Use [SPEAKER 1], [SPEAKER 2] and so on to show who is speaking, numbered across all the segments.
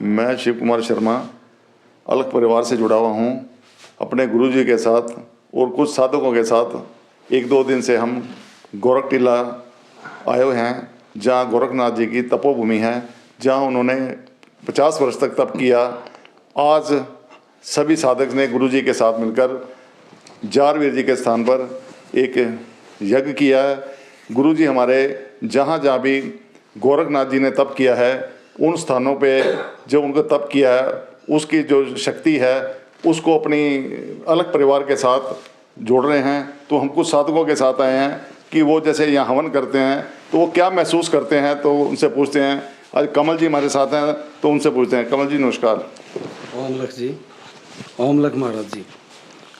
[SPEAKER 1] मैं शिव कुमार शर्मा अलग परिवार से जुड़ा हुआ हूँ। अपने गुरुजी के साथ और कुछ साधकों के साथ 1-2 दिन से हम गोरख टीला आए हुए हैं, जहाँ गोरखनाथ जी की तपोभूमि है, जहाँ उन्होंने 50 वर्ष तक तप किया। आज सभी साधक ने गुरुजी के साथ मिलकर जारवीर जी के स्थान पर एक यज्ञ किया है। गुरुजी हमारे जहाँ जहाँ भी गोरखनाथ जी ने तप किया है, उन स्थानों पे जो उनको तप किया है, उसकी जो शक्ति है उसको अपनी अलग परिवार के साथ जोड़ रहे हैं। तो हम कुछ साधकों के साथ आए हैं कि वो जैसे यहाँ हवन करते हैं तो वो क्या महसूस करते हैं, तो उनसे पूछते हैं। आज कमल जी हमारे साथ हैं, तो उनसे पूछते हैं। कमल जी नमस्कार।
[SPEAKER 2] ओम लख जी, ओम लख महाराज जी।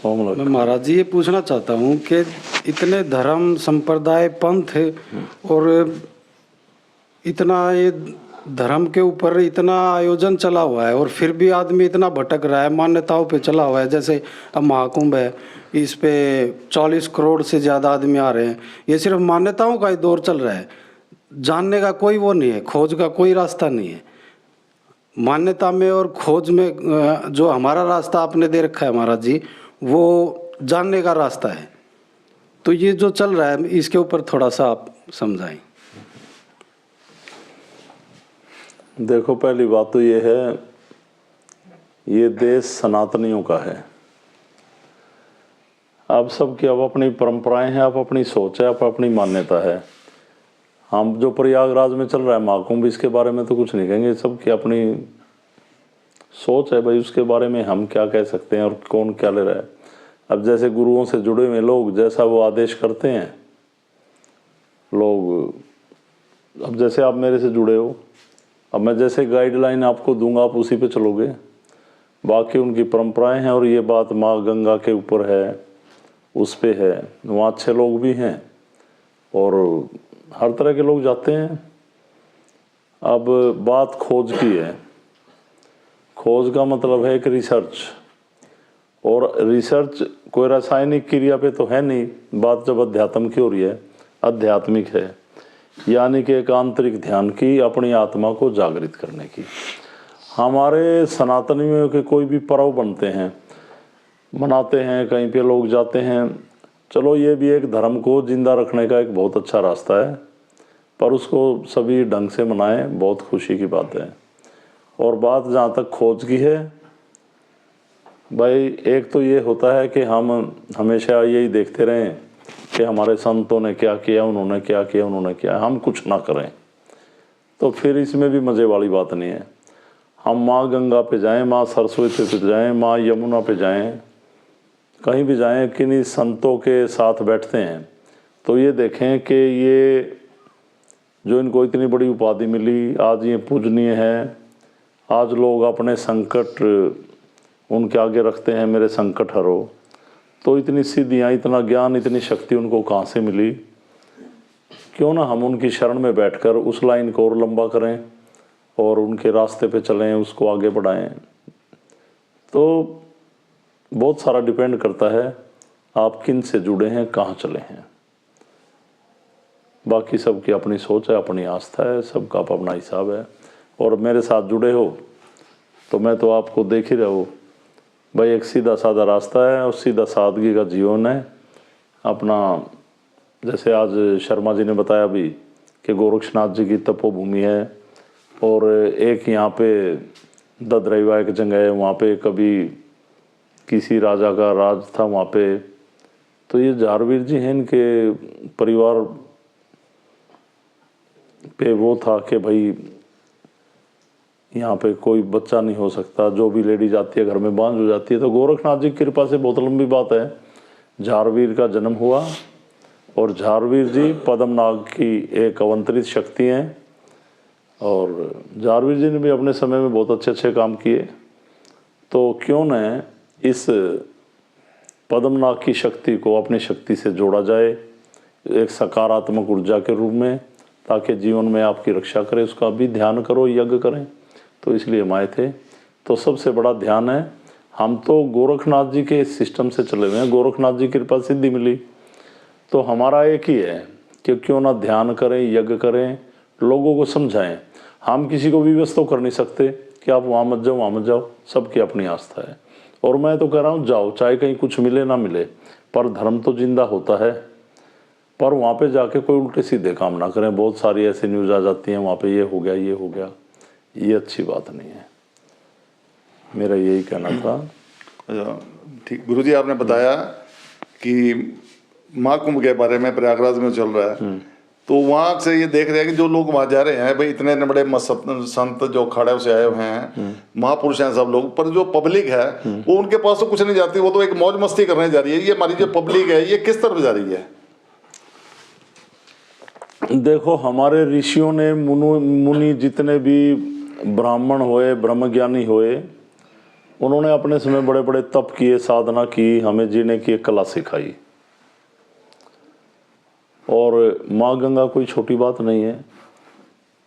[SPEAKER 1] ओम लख।
[SPEAKER 2] मैं महाराज जी ये पूछना चाहता हूँ कि इतने धर्म संप्रदाय पंथ और इतना ये धर्म के ऊपर इतना आयोजन चला हुआ है और फिर भी आदमी इतना भटक रहा है, मान्यताओं पे चला हुआ है। जैसे अब महाकुंभ है, इस पे 40 करोड़ से ज़्यादा आदमी आ रहे हैं। ये सिर्फ मान्यताओं का ही दौर चल रहा है, जानने का कोई वो नहीं है, खोज का कोई रास्ता नहीं है। मान्यता में और खोज में जो हमारा रास्ता आपने दे रखा है महाराज जी, वो जानने का रास्ता है। तो ये जो चल रहा है इसके ऊपर थोड़ा सा आप समझाएं।
[SPEAKER 3] देखो, पहली बात तो ये है, ये देश सनातनियों का है। आप सबकी अब अपनी परंपराएं हैं, आप अपनी सोच है, आप अपनी मान्यता है। हम जो प्रयागराज में चल रहा है महाकुंभ, इसके बारे में तो कुछ नहीं कहेंगे, सबकी अपनी सोच है भाई। उसके बारे में हम क्या कह सकते हैं और कौन क्या ले रहा है। अब जैसे गुरुओं से जुड़े हुए लोग जैसा वो आदेश करते हैं, लोग, अब जैसे आप मेरे से जुड़े हो, अब मैं जैसे गाइडलाइन आपको दूंगा आप उसी पे चलोगे। बाकी उनकी परंपराएं हैं और ये बात माँ गंगा के ऊपर है, उस पे है, वहाँ अच्छे लोग भी हैं और हर तरह के लोग जाते हैं। अब बात खोज की है। खोज का मतलब है कि रिसर्च, और रिसर्च कोई रासायनिक क्रिया पे तो है नहीं। बात जब अध्यात्म की हो रही है, आध्यात्मिक है, यानी कि एक आंतरिक ध्यान की, अपनी आत्मा को जागृत करने की। हमारे सनातनी में के कोई भी पर्व बनते हैं, मनाते हैं, कहीं पे लोग जाते हैं, चलो ये भी एक धर्म को जिंदा रखने का एक बहुत अच्छा रास्ता है, पर उसको सभी ढंग से मनाएं, बहुत खुशी की बात है। और बात जहाँ तक खोज की है भाई, एक तो ये होता है कि हम हमेशा यही देखते रहें कि हमारे संतों ने क्या किया, उन्होंने क्या किया, उन्होंने क्या, हम कुछ ना करें, तो फिर इसमें भी मज़े वाली बात नहीं है। हम माँ गंगा पे जाएं, माँ सरस्वती पे जाएं, माँ यमुना पे जाएं, कहीं भी जाएं, किन्हीं संतों के साथ बैठते हैं तो ये देखें कि ये जो इनको इतनी बड़ी उपाधि मिली, आज ये पूजनीय है। आज लोग अपने संकट उनके आगे रखते हैं, मेरे संकट हरो। तो इतनी सिद्धियाँ, इतना ज्ञान, इतनी शक्ति उनको कहाँ से मिली? क्यों ना हम उनकी शरण में बैठकर उस लाइन को और लंबा करें और उनके रास्ते पे चलें, उसको आगे बढ़ाएं। तो बहुत सारा डिपेंड करता है आप किन से जुड़े हैं, कहाँ चले हैं। बाकी सबकी अपनी सोच है, अपनी आस्था है, सबका अपना हिसाब है। और मेरे साथ जुड़े हो तो मैं तो आपको देख ही रहा हूँ भाई, एक सीधा साधा रास्ता है और सीधा सादगी का जीवन है अपना। जैसे आज शर्मा जी ने बताया भी कि गोरक्षनाथ जी की तपोभूमि है, और एक यहाँ पे ददरईवा एक जगह है, वहाँ पे कभी किसी राजा का राज था वहाँ पे। तो ये जारवीर जी हैं, इनके परिवार पे वो था कि भाई यहाँ पे कोई बच्चा नहीं हो सकता, जो भी लेडी जाती है घर में बांझ हो जाती है। तो गोरखनाथ जी की कृपा से, बहुत लंबी बात है, जारवीर का जन्म हुआ। और जारवीर जी पद्मनाग की एक अवंतरित शक्ति हैं, और जारवीर जी ने भी अपने समय में बहुत अच्छे अच्छे काम किए। तो क्यों न इस पद्मनाग की शक्ति को अपनी शक्ति से जोड़ा जाए, एक सकारात्मक ऊर्जा के रूप में, ताकि जीवन में आपकी रक्षा करे। उसका भी ध्यान करो, यज्ञ करें। तो इसलिए हम आए थे। तो सबसे बड़ा ध्यान है, हम तो गोरखनाथ जी के सिस्टम से चले हुए हैं, गोरखनाथ जी की कृपा सिद्धि मिली। तो हमारा एक ही है कि क्यों ना ध्यान करें, यज्ञ करें, लोगों को समझाएं। हम किसी को विवश तो कर नहीं सकते कि आप वहाँ मत जाओ, वहाँ मत जाओ, सबकी अपनी आस्था है। और मैं तो कह रहा हूँ जाओ, चाहे कहीं कुछ मिले ना मिले, पर धर्म तो जिंदा होता है। पर वहाँ पे जाके कोई उल्टे सीधे काम ना करें। बहुत सारी ऐसी न्यूज़ आ जाती हैं, वहाँ पे ये हो गया, ये हो गया, ये अच्छी बात नहीं है। मेरा यही कहना था।
[SPEAKER 1] अच्छा, ठीक। गुरुजी, आपने बताया कि महाकुंभ के बारे में प्रयागराज में चल रहा है, तो वहाँ से ये देख रहे हैं कि जो लोग वहाँ जा रहे हैं, भाई इतने बड़े संत जो अखाड़े से आए हुए हैं, महापुरुष हैं सब लोग, पर जो पब्लिक है वो उनके पास तो कुछ नहीं जाती, वो तो एक मौज मस्ती करने जा रही है। ये हमारी जो पब्लिक है ये किस तरफ जा रही है?
[SPEAKER 3] देखो, हमारे ऋषियों ने, मुनि जितने भी ब्राह्मण हुए, ब्रह्मज्ञानी हुए, उन्होंने अपने समय बड़े बड़े तप किए, साधना की, हमें जीने की एक कला सिखाई। और माँ गंगा कोई छोटी बात नहीं है।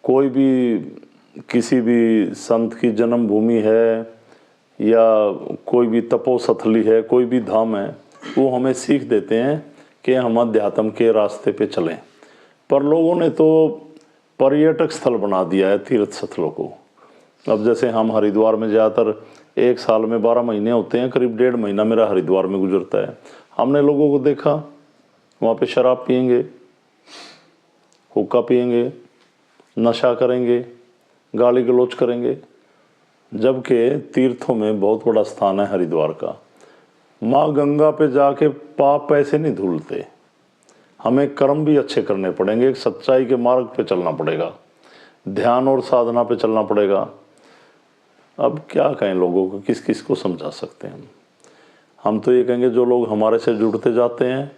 [SPEAKER 3] कोई भी किसी भी संत की जन्मभूमि है या कोई भी तपोस्थली है, कोई भी धाम है, वो हमें सीख देते हैं कि हम अध्यात्म के रास्ते पे चलें। पर लोगों ने तो पर्यटक स्थल बना दिया है तीर्थ स्थलों को। अब जैसे हम हरिद्वार में ज़्यादातर एक साल में 12 महीने होते हैं, करीब 1.5 महीना मेरा हरिद्वार में गुजरता है। हमने लोगों को देखा वहाँ पे शराब पियेंगे, हुक्का पियेंगे, नशा करेंगे, गाली गलौज करेंगे, जबकि तीर्थों में बहुत बड़ा स्थान है हरिद्वार का। माँ गंगा पे जाके पाप पैसे नहीं धुलते, हमें कर्म भी अच्छे करने पड़ेंगे, एक सच्चाई के मार्ग पे चलना पड़ेगा, ध्यान और साधना पे चलना पड़ेगा। अब क्या कहें लोगों को, किस किस को समझा सकते हैं हम तो ये कहेंगे जो लोग हमारे से जुड़ते जाते हैं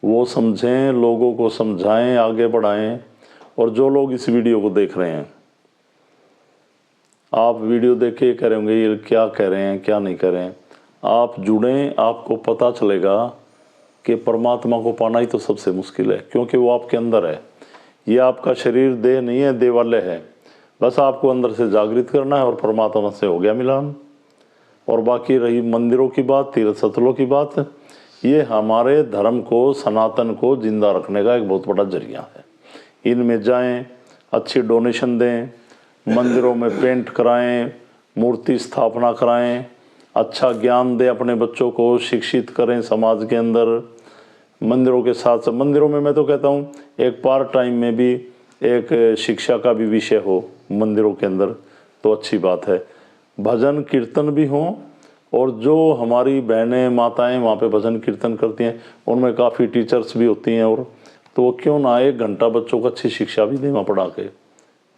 [SPEAKER 3] वो समझें, लोगों को समझाएं, आगे बढ़ाएं। और जो लोग इस वीडियो को देख रहे हैं, आप वीडियो देख के कह रहे होंगे ये क्या कह रहे हैं, क्या नहीं कह रहे हैं, आप जुड़ें, आपको पता चलेगा कि परमात्मा को पाना ही तो सबसे मुश्किल है, क्योंकि वो आपके अंदर है। ये आपका शरीर देह नहीं है, देवालय है। बस आपको अंदर से जागृत करना है और परमात्मा से हो गया मिलान। और बाकी रही मंदिरों की बात, तीर्थ स्थलों की बात, ये हमारे धर्म को, सनातन को जिंदा रखने का एक बहुत बड़ा जरिया है। इनमें जाएं, अच्छी डोनेशन दें, मंदिरों में पेंट कराएं, मूर्ति स्थापना कराएं, अच्छा ज्ञान दें, अपने बच्चों को शिक्षित करें समाज के अंदर। मंदिरों के साथ साथ मंदिरों में मैं तो कहता हूँ एक पार्ट टाइम में भी एक शिक्षा का भी विषय हो मंदिरों के अंदर तो अच्छी बात है। भजन कीर्तन भी हों, और जो हमारी बहनें माताएं वहाँ पे भजन कीर्तन करती हैं उनमें काफ़ी टीचर्स भी होती हैं, और तो वो क्यों ना 1 घंटा बच्चों को अच्छी शिक्षा भी दें पढ़ा के।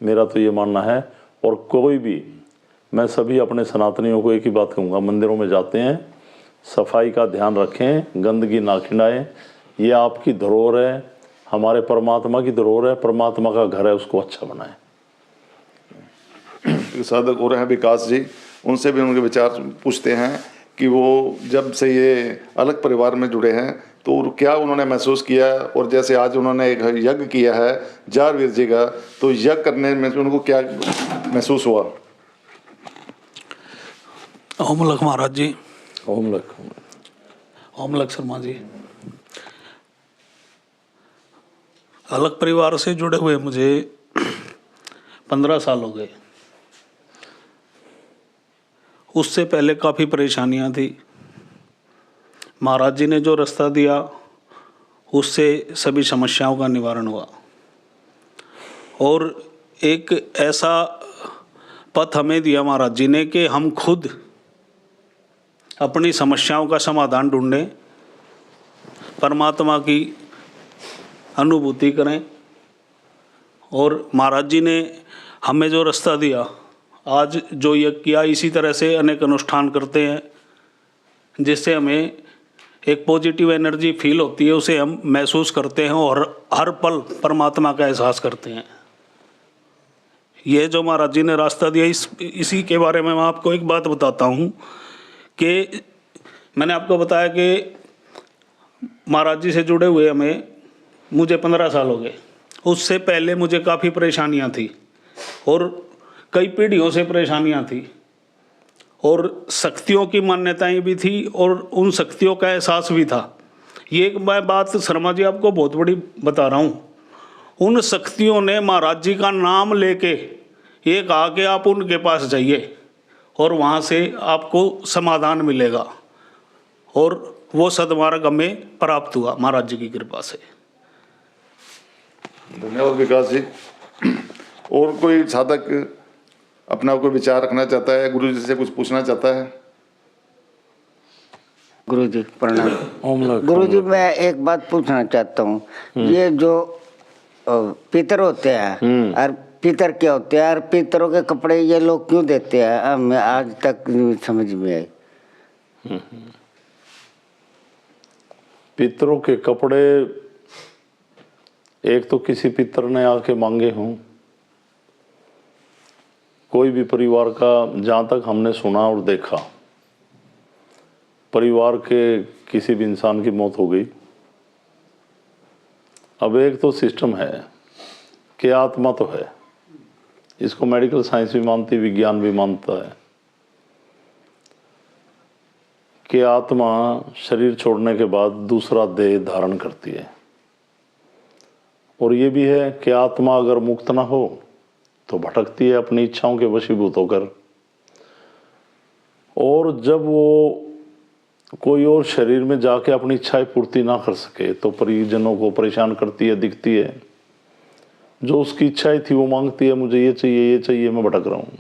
[SPEAKER 3] मेरा तो ये मानना है। और कोई भी, मैं सभी अपने सनातनियों को एक ही बात कहूँगा, मंदिरों में जाते हैं सफाई का ध्यान रखें, गंदगी ना खिलाएं। ये आपकी धरोहर है, हमारे परमात्मा की धरोहर है, परमात्मा का घर है, उसको अच्छा बनाएं।
[SPEAKER 1] साधक और हैं विकास जी, उनसे भी उनके विचार पूछते हैं कि वो जब से ये अलग परिवार में जुड़े हैं तो क्या उन्होंने महसूस किया, और जैसे आज उन्होंने एक यज्ञ किया है जारवीर जी का, तो यज्ञ करने में उनको क्या महसूस हुआ?
[SPEAKER 4] ओम लख महाराज जी।
[SPEAKER 3] ओम लख।
[SPEAKER 4] ओम लख शर्मा जी। अलग परिवार से जुड़े हुए मुझे 15 साल हो गए। उससे पहले काफ़ी परेशानियां थी। महाराज जी ने जो रास्ता दिया उससे सभी समस्याओं का निवारण हुआ, और एक ऐसा पथ हमें दिया महाराज जी ने कि हम खुद अपनी समस्याओं का समाधान ढूंढें, परमात्मा की अनुभूति करें। और महाराज जी ने हमें जो रास्ता दिया, आज जो यज्ञ किया, इसी तरह से अनेक अनुष्ठान करते हैं जिससे हमें एक पॉजिटिव एनर्जी फील होती है, उसे हम महसूस करते हैं और हर पल परमात्मा का एहसास करते हैं। ये जो महाराज जी ने रास्ता दिया, इसी के बारे में मैं आपको एक बात बताता हूँ कि मैंने आपको बताया कि महाराज जी से जुड़े हुए मुझे 15 साल हो गए। उससे पहले मुझे काफ़ी परेशानियाँ थी और कई पीढ़ियों से परेशानियाँ थी, और शक्तियों की मान्यताएं भी थी और उन शक्तियों का एहसास भी था। ये एक मैं बात शर्मा जी आपको बहुत बड़ी बता रहा हूँ, उन शक्तियों ने महाराज जी का नाम लेके ये कहा कि आप उनके पास जाइए और वहाँ से आपको समाधान मिलेगा, और वो सदमार्ग हमें प्राप्त हुआ महाराज जी की कृपा से।
[SPEAKER 1] धन्यवाद विकास जी। और कोई साधक अपना कोई विचार रखना चाहता है, गुरु जी से कुछ पूछना चाहता है?
[SPEAKER 5] गुरु जी प्रणाम।
[SPEAKER 3] ओम लख
[SPEAKER 5] गुरु जी मैं एक बात पूछना चाहता हूँ, ये जो पितर होते हैं और पितर क्या होते हैं और पितरों के कपड़े ये लोग क्यों देते हैं, मैं आज तक नहीं समझ में आई।
[SPEAKER 3] पितरों के कपड़े एक तो किसी पितर ने आके मांगे हों, कोई भी परिवार का, जहाँ तक हमने सुना और देखा, परिवार के किसी भी इंसान की मौत हो गई। अब एक तो सिस्टम है कि आत्मा तो है, इसको मेडिकल साइंस भी मानती, विज्ञान भी मानता है कि आत्मा शरीर छोड़ने के बाद दूसरा देह धारण करती है। और ये भी है कि आत्मा अगर मुक्त ना हो तो भटकती है अपनी इच्छाओं के वशीभूत होकर, और जब वो कोई और शरीर में जाके अपनी इच्छाएं पूर्ति ना कर सके तो परिजनों को परेशान करती है, दिखती है। जो उसकी इच्छाएं थी वो मांगती है, मुझे ये चाहिए, ये चाहिए, मैं भटक रहा हूँ,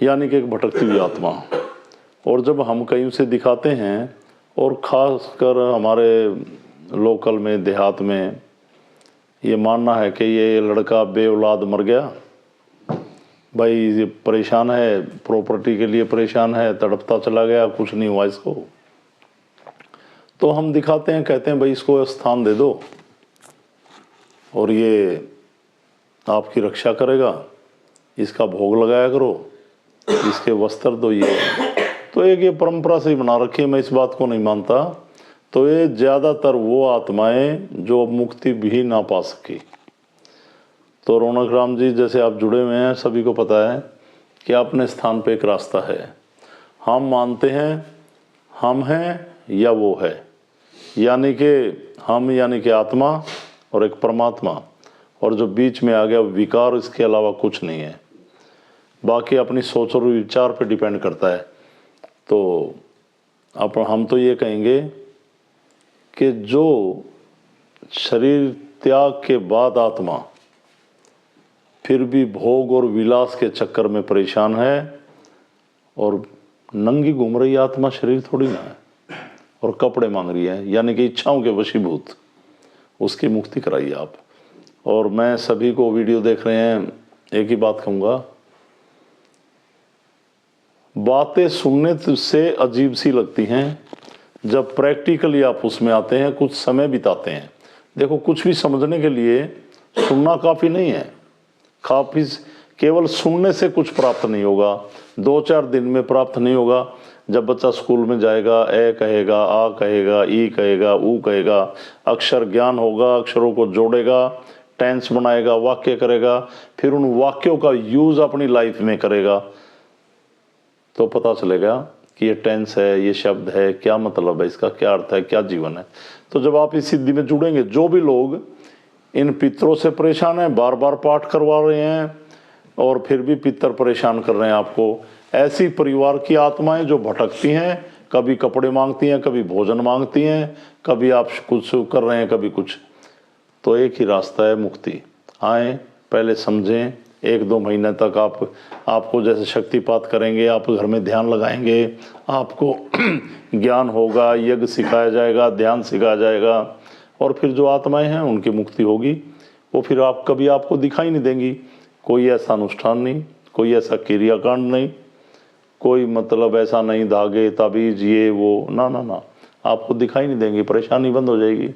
[SPEAKER 3] यानी कि एक भटकती हुई आत्मा। और जब हम कहीं उसे दिखाते हैं, और ख़ास कर हमारे लोकल में, देहात में ये मानना है कि ये लड़का बे औलाद मर गया, भाई ये परेशान है, प्रॉपर्टी के लिए परेशान है, तड़पता चला गया, कुछ नहीं हुआ इसको, तो हम दिखाते हैं, कहते हैं भाई इसको स्थान दे दो और ये आपकी रक्षा करेगा, इसका भोग लगाया करो, इसके वस्त्र दो। ये तो एक ये परंपरा से ही बना रखी है, मैं इस बात को नहीं मानता। तो ये ज़्यादातर वो आत्माएं जो मुक्ति भी ना पा सकी। तो रौनक राम जी जैसे आप जुड़े हुए हैं, सभी को पता है कि अपने स्थान पे एक रास्ता है। हम मानते हैं हम हैं या वो है, यानी कि हम यानी कि आत्मा और एक परमात्मा, और जो बीच में आ गया विकार, इसके अलावा कुछ नहीं है। बाकी अपनी सोच और विचार पे डिपेंड करता है। तो अब हम तो ये कहेंगे कि जो शरीर त्याग के बाद आत्मा फिर भी भोग और विलास के चक्कर में परेशान है, और नंगी घूम रही आत्मा, शरीर थोड़ी ना है, और कपड़े मांग रही है, यानी कि इच्छाओं के वशीभूत, उसकी मुक्ति कराइए आप। और मैं सभी को वीडियो देख रहे हैं एक ही बात कहूँगा, बातें सुनने से अजीब सी लगती हैं, जब प्रैक्टिकली आप उसमें आते हैं, कुछ समय बिताते हैं। देखो, कुछ भी समझने के लिए सुनना काफ़ी नहीं है, काफ़ी केवल सुनने से कुछ प्राप्त नहीं होगा, 2-4 दिन में प्राप्त नहीं होगा। जब बच्चा स्कूल में जाएगा, ए कहेगा, आ कहेगा, ई कहेगा, ऊ कहेगा, अक्षर ज्ञान होगा, अक्षरों को जोड़ेगा, टेंस बनाएगा, वाक्य करेगा, फिर उन वाक्यों का यूज़ अपनी लाइफ में करेगा, तो पता चलेगा कि ये टेंस है, ये शब्द है, क्या मतलब है इसका, क्या अर्थ है, क्या जीवन है। तो जब आप इस सिद्धि में जुड़ेंगे, जो भी लोग इन पितरों से परेशान हैं, बार बार पाठ करवा रहे हैं और फिर भी पितर परेशान कर रहे हैं आपको, ऐसी परिवार की आत्माएं जो भटकती हैं, कभी कपड़े मांगती हैं, कभी भोजन मांगती हैं, कभी आप कुछ कर रहे हैं, कभी कुछ, तो एक ही रास्ता है मुक्ति। आए, पहले समझें, 1-2 महीने तक आपको जैसे शक्तिपात करेंगे, आप घर में ध्यान लगाएंगे, आपको ज्ञान होगा, यज्ञ सिखाया जाएगा, ध्यान सिखाया जाएगा, और फिर जो आत्माएं हैं उनकी मुक्ति होगी। वो फिर आप कभी आपको दिखाई नहीं देंगी। कोई ऐसा अनुष्ठान नहीं, कोई ऐसा क्रियाकांड नहीं, कोई मतलब ऐसा नहीं, धागे ताबीज ये वो, ना ना ना, आपको दिखाई नहीं देंगी, परेशानी बंद हो जाएगी,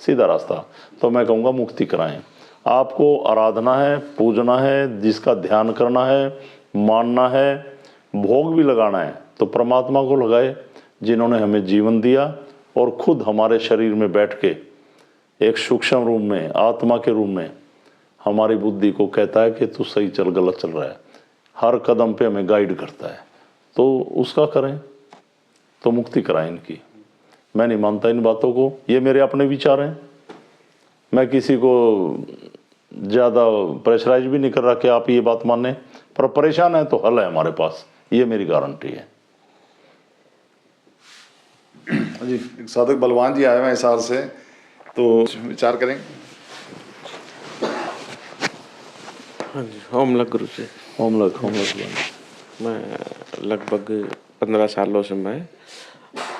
[SPEAKER 3] सीधा रास्ता। तो मैं कहूँगा मुक्ति कराएं। आपको आराधना है, पूजना है, जिसका ध्यान करना है, मानना है, भोग भी लगाना है, तो परमात्मा को लगाए, जिन्होंने हमें जीवन दिया और खुद हमारे शरीर में बैठ के एक सूक्ष्म रूप में, आत्मा के रूप में हमारी बुद्धि को कहता है कि तू सही चल, गलत चल रहा है, हर कदम पे हमें गाइड करता है, तो उसका करें, तो मुक्ति कराएं इनकी। मैं नहीं मानता इन बातों को, ये मेरे अपने विचार हैं, मैं किसी को ज़्यादा प्रेशराइज भी नहीं कर रहा कि आप ये बात माने, पर परेशान है तो हल है हमारे पास, ये मेरी गारंटी है।
[SPEAKER 1] जी, एक साधक बलवान जी आए हुए हैं हिसार से, तो विचार करें।
[SPEAKER 6] हाँ जी, ओम लग गुरु जी।
[SPEAKER 3] ओम लग
[SPEAKER 6] मैं लगभग 15 सालों से मैं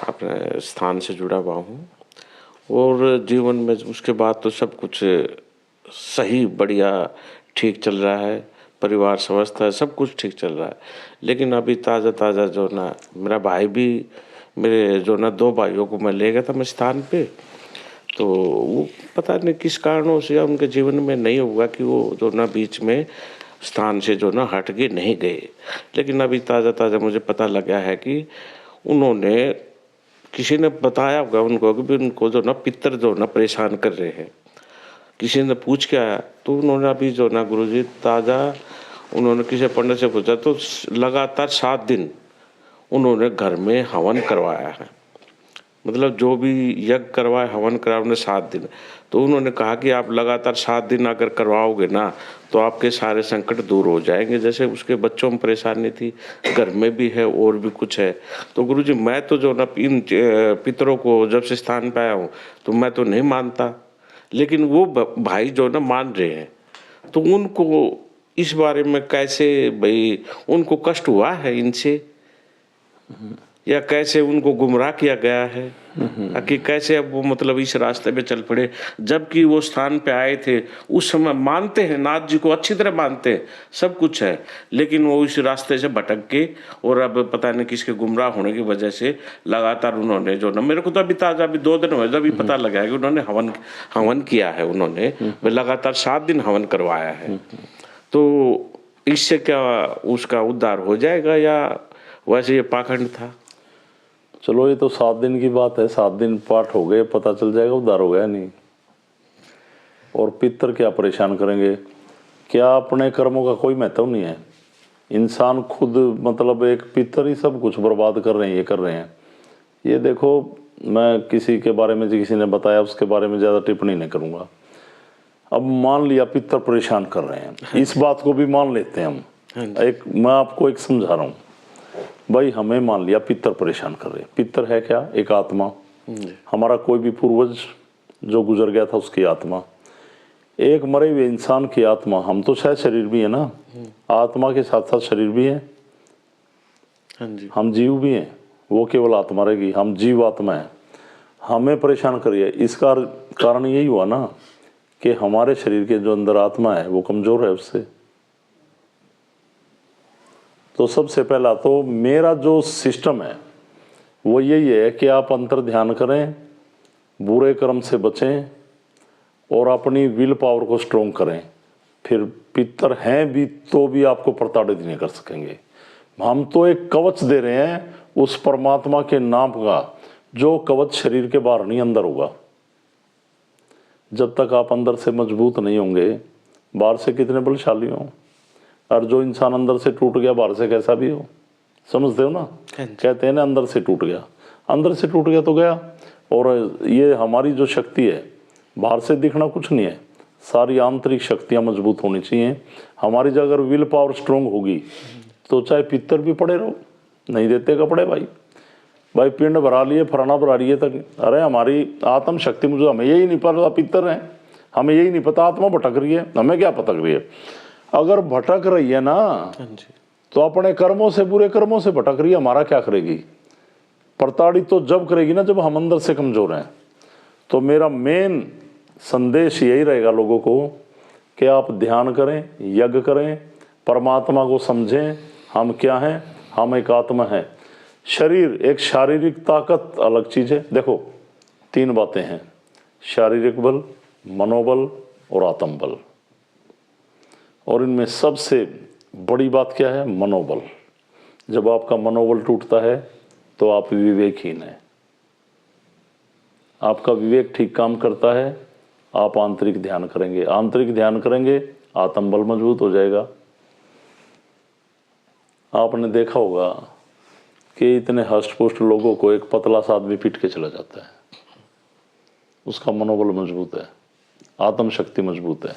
[SPEAKER 6] अपने स्थान से जुड़ा हुआ हूँ और जीवन में उसके बाद तो सब कुछ सही बढ़िया ठीक चल रहा है, परिवार स्वस्थ है, सब कुछ ठीक चल रहा है। लेकिन अभी ताज़ा जो ना मेरा भाई भी, मेरे जो ना 2 भाइयों को मैं ले गया था मैं स्थान पे, तो वो पता नहीं किस कारणों से उनके जीवन में नहीं हुआ कि वो जो ना बीच में स्थान से जो ना हट के नहीं गए। लेकिन अभी ताज़ा मुझे पता लगा है कि उन्होंने, किसी ने बताया होगा उनको कि भी उनको जो ना पितर जो ना परेशान कर रहे हैं। किसी ने पूछ के आया तो उन्होंने अभी जो ना गुरुजी उन्होंने किसी पंडित से पूछा तो लगातार 7 दिन उन्होंने घर में हवन करवाया है। मतलब जो भी यज्ञ करवाए, हवन करवाए उन्होंने 7 दिन। तो उन्होंने कहा कि आप लगातार 7 दिन अगर करवाओगे ना तो आपके सारे संकट दूर हो जाएंगे। जैसे उसके बच्चों में परेशानी थी, घर में भी है और भी कुछ है। तो गुरुजी मैं तो जो ना इन पितरों को जब से स्थान पे आया हूँ तो मैं तो नहीं मानता, लेकिन वो भाई जो ना मान रहे हैं, तो उनको इस बारे में कैसे भाई उनको कष्ट हुआ है इनसे, या कैसे उनको गुमराह किया गया है कि कैसे अब वो मतलब इस रास्ते पे चल पड़े, जबकि वो स्थान पे आए थे उस समय मानते हैं, नाथ जी को अच्छी तरह मानते हैं, सब कुछ है, लेकिन वो इस रास्ते से भटक के और अब पता नहीं किसके गुमराह होने की वजह से लगातार उन्होंने जो ना, मेरे को तो अभी ताज़ा अभी 2 दिन हुए जब पता लगा है कि उन्होंने हवन किया है, उन्होंने लगातार 7 दिन हवन करवाया है। तो इससे क्या उसका उद्धार हो जाएगा या वैसे ये पाखंड था?
[SPEAKER 3] चलो ये तो 7 दिन की बात है, 7 दिन पाठ हो गए, पता चल जाएगा उद्धार हो गया नहीं। और पितर क्या परेशान करेंगे, क्या अपने कर्मों का कोई महत्व नहीं है। इंसान खुद मतलब एक पितर ही सब कुछ बर्बाद कर रहे हैं, ये कर रहे हैं। ये देखो, मैं किसी के बारे में जो किसी ने बताया उसके बारे में ज़्यादा टिप्पणी नहीं करूँगा। अब मान लिया पितर परेशान कर रहे हैं, इस बात को भी मान लेते हैं हम। मैं आपको एक समझा रहा हूँ भाई, हमें मान लिया पितर परेशान कर रहे हैं। पितर है क्या? एक आत्मा, हमारा कोई भी पूर्वज जो गुजर गया था उसकी आत्मा, एक मरे हुए इंसान की आत्मा। हम तो शायद शरीर भी है ना, आत्मा के साथ साथ शरीर भी है। हम जीव भी हैं, वो केवल आत्मा रहेगी, हम जीव आत्मा है। हमें परेशान करिए, इसका कारण यही हुआ ना कि हमारे शरीर के जो अंदर आत्मा है वो कमज़ोर है उससे। तो सबसे पहला तो मेरा जो सिस्टम है वो यही है कि आप अंतर ध्यान करें, बुरे कर्म से बचें और अपनी विल पावर को स्ट्रोंग करें। फिर पितर हैं भी तो भी आपको प्रताड़ित नहीं कर सकेंगे। हम तो एक कवच दे रहे हैं उस परमात्मा के नाम का, जो कवच शरीर के बाहर नहीं अंदर होगा। जब तक आप अंदर से मजबूत नहीं होंगे, बाहर से कितने बलशाली हों, और जो इंसान अंदर से टूट गया बाहर से कैसा भी हो, समझते हो ना। कहते हैं ना अंदर से टूट गया, अंदर से टूट गया तो गया। और ये हमारी जो शक्ति है, बाहर से दिखना कुछ नहीं है, सारी आंतरिक शक्तियाँ मजबूत होनी चाहिए हमारी। जब अगर विल पावर स्ट्रोंग होगी तो चाहे पितर भी पड़े रहो, नहीं देते कपड़े भाई पिंड भरा लिए, फराना भरा लिए तक, अरे हमारी आत्म शक्ति मुझे, हमें यही नहीं पता पितर है, हमें यही नहीं पता आत्मा भटक रही है, हमें क्या भटक रही है। अगर भटक रही है ना तो अपने कर्मों से, बुरे कर्मों से भटक रही है, हमारा क्या करेगी? प्रताड़ित तो जब करेगी ना जब हम अंदर से कमजोर हैं। तो मेरा मेन संदेश यही रहेगा लोगों को कि आप ध्यान करें, यज्ञ करें, परमात्मा को समझें। हम क्या हैं? हम एक आत्मा है। शरीर एक शारीरिक ताकत अलग चीज़ है। देखो 3 बातें हैं, शारीरिक बल, मनोबल और आत्म बल। और इनमें सबसे बड़ी बात क्या है? मनोबल। जब आपका मनोबल टूटता है तो आप विवेकहीन हैं। आपका विवेक ठीक काम करता है, आप आंतरिक ध्यान करेंगे, आंतरिक ध्यान करेंगे, आत्म बल मजबूत हो जाएगा। आपने देखा होगा कि इतने हष्ट-पुष्ट लोगों को एक पतला सा आदमी पीट के चला जाता है, उसका मनोबल मजबूत है, आत्म शक्ति मजबूत है।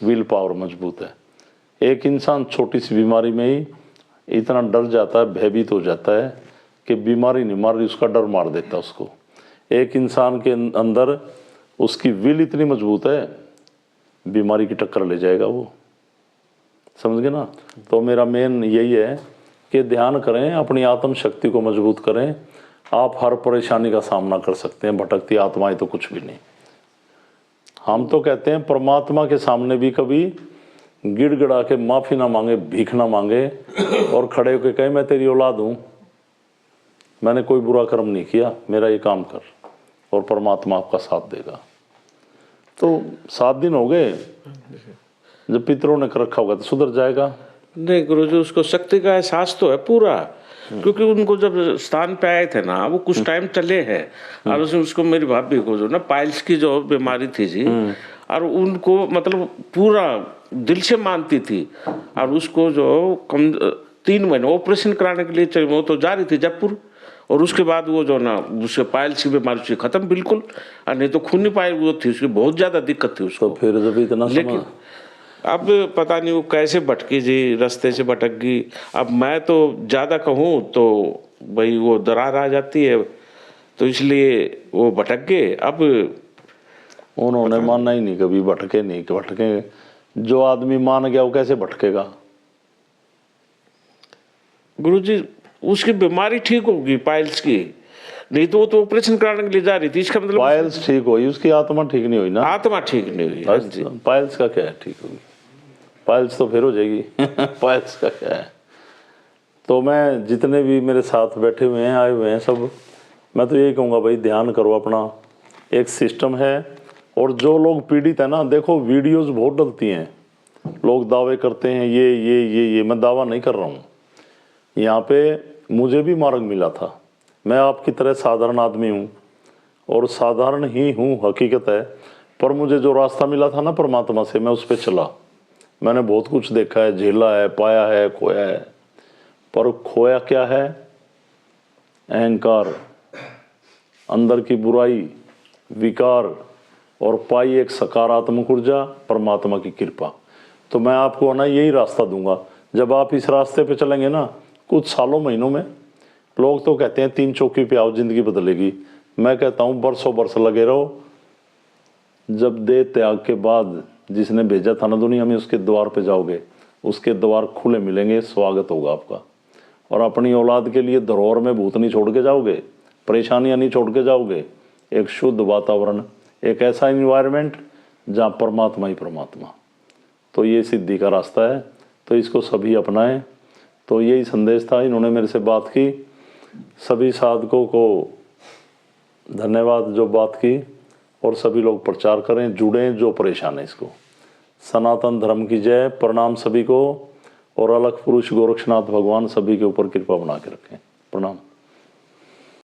[SPEAKER 3] विल पावर मजबूत है। एक इंसान छोटी सी बीमारी में ही इतना डर जाता है, भयभीत हो जाता है कि बीमारी नहीं मार रही, उसका डर मार देता है उसको। एक इंसान के अंदर उसकी विल इतनी मजबूत है, बीमारी की टक्कर ले जाएगा वो, समझ गए ना। तो मेरा मेन यही है कि ध्यान करें, अपनी आत्म शक्ति को मजबूत करें, आप हर परेशानी का सामना कर सकते हैं। भटकती आत्माएं तो कुछ भी नहीं। हम तो कहते हैं परमात्मा के सामने भी कभी गिड़गिड़ा के माफ़ी ना मांगे, भीख ना मांगे और खड़े होकर कहे मैं तेरी औलाद हूँ, मैंने कोई बुरा कर्म नहीं किया, मेरा ये काम कर, और परमात्मा आपका साथ देगा। तो 7 दिन हो गए, जब पितरों ने कर रखा होगा तो सुधर जाएगा।
[SPEAKER 6] नहीं गुरुजी, उसको शक्ति का एहसास तो है पूरा, क्योंकि उनको जब स्थान पे आए थे ना, वो कुछ टाइम चले हैं और उसको मेरी भाभी को जो ना पाइल्स की जो बीमारी थी जी, और उनको मतलब पूरा दिल से मानती थी, और उसको जो 3 महीने ऑपरेशन कराने के लिए वो तो जा रही थी जयपुर, और उसके बाद वो जो ना उसके पाइल्स की बीमारी से खत्म बिल्कुल, और नहीं तो खूनी पाइल वो थी उसकी, बहुत ज्यादा दिक्कत थी उसको।
[SPEAKER 3] तो फिर जब इतना
[SPEAKER 6] लेकिन अब पता नहीं वो कैसे भटकी जी, रास्ते से भटक गई। अब मैं तो ज़्यादा कहूँ तो भाई वो दरार आ जाती है, तो इसलिए वो भटक गए। अब
[SPEAKER 3] उन्होंने माना ही नहीं, कभी भटके नहीं कि भटके। जो आदमी मान गया वो कैसे भटकेगा?
[SPEAKER 6] गुरुजी उसकी बीमारी ठीक होगी पाइल्स की, नहीं तो वो तो ऑपरेशन कराने के लिए जा रही थी। इसका मतलब
[SPEAKER 3] पाइल्स ठीक हुई, उसकी आत्मा ठीक नहीं हुई ना।
[SPEAKER 6] आत्मा ठीक नहीं हुई। हाँ जी।
[SPEAKER 3] पाइल्स का क्या है ठीक होगी? पाइल्स तो फिर हो जाएगी। पाइल्स का क्या है? तो मैं जितने भी मेरे साथ बैठे हुए हैं, आए हुए हैं, सब मैं तो यही कहूँगा भाई ध्यान करो अपना। एक सिस्टम है, और जो लोग पीड़ित है ना, देखो वीडियोस बहुत डलती हैं, लोग दावे करते हैं ये मैं दावा नहीं कर रहा हूँ। यहाँ पे मुझे भी मार्ग मिला था, मैं आपकी तरह साधारण आदमी हूँ और साधारण ही हूँ, हकीकत है। पर मुझे जो रास्ता मिला था ना परमात्मा से, मैं उस पर चला। मैंने बहुत कुछ देखा है, झेला है, पाया है, खोया है। पर खोया क्या है? अहंकार, अंदर की बुराई, विकार, और पाई एक सकारात्मक ऊर्जा, परमात्मा की कृपा। तो मैं आपको ना यही रास्ता दूंगा। जब आप इस रास्ते पे चलेंगे ना, कुछ सालों महीनों में, लोग तो कहते हैं 3 चौकी पे आओ जिंदगी बदलेगी, मैं कहता हूँ बरसों बरस लगे रहो। जब देह त्याग के बाद जिसने भेजा था ना दुनिया में, उसके द्वार पे जाओगे, उसके द्वार खुले मिलेंगे, स्वागत होगा आपका। और अपनी औलाद के लिए धरोहर में भूत नहीं छोड़ के जाओगे, परेशानियां नहीं छोड़ के जाओगे। एक शुद्ध वातावरण, एक ऐसा इन्वायरमेंट जहाँ परमात्मा ही परमात्मा। तो ये सिद्धि का रास्ता है, तो इसको सभी अपनाएं। तो यही संदेश था, इन्होंने मेरे से बात की। सभी साधकों को धन्यवाद जो बात की, और सभी लोग प्रचार करें, जुड़ें जो परेशान है इसको। सनातन धर्म की जय। प्रणाम सभी को, और अलख पुरुष गोरक्षनाथ भगवान सभी के ऊपर कृपा बना के रखें। प्रणाम।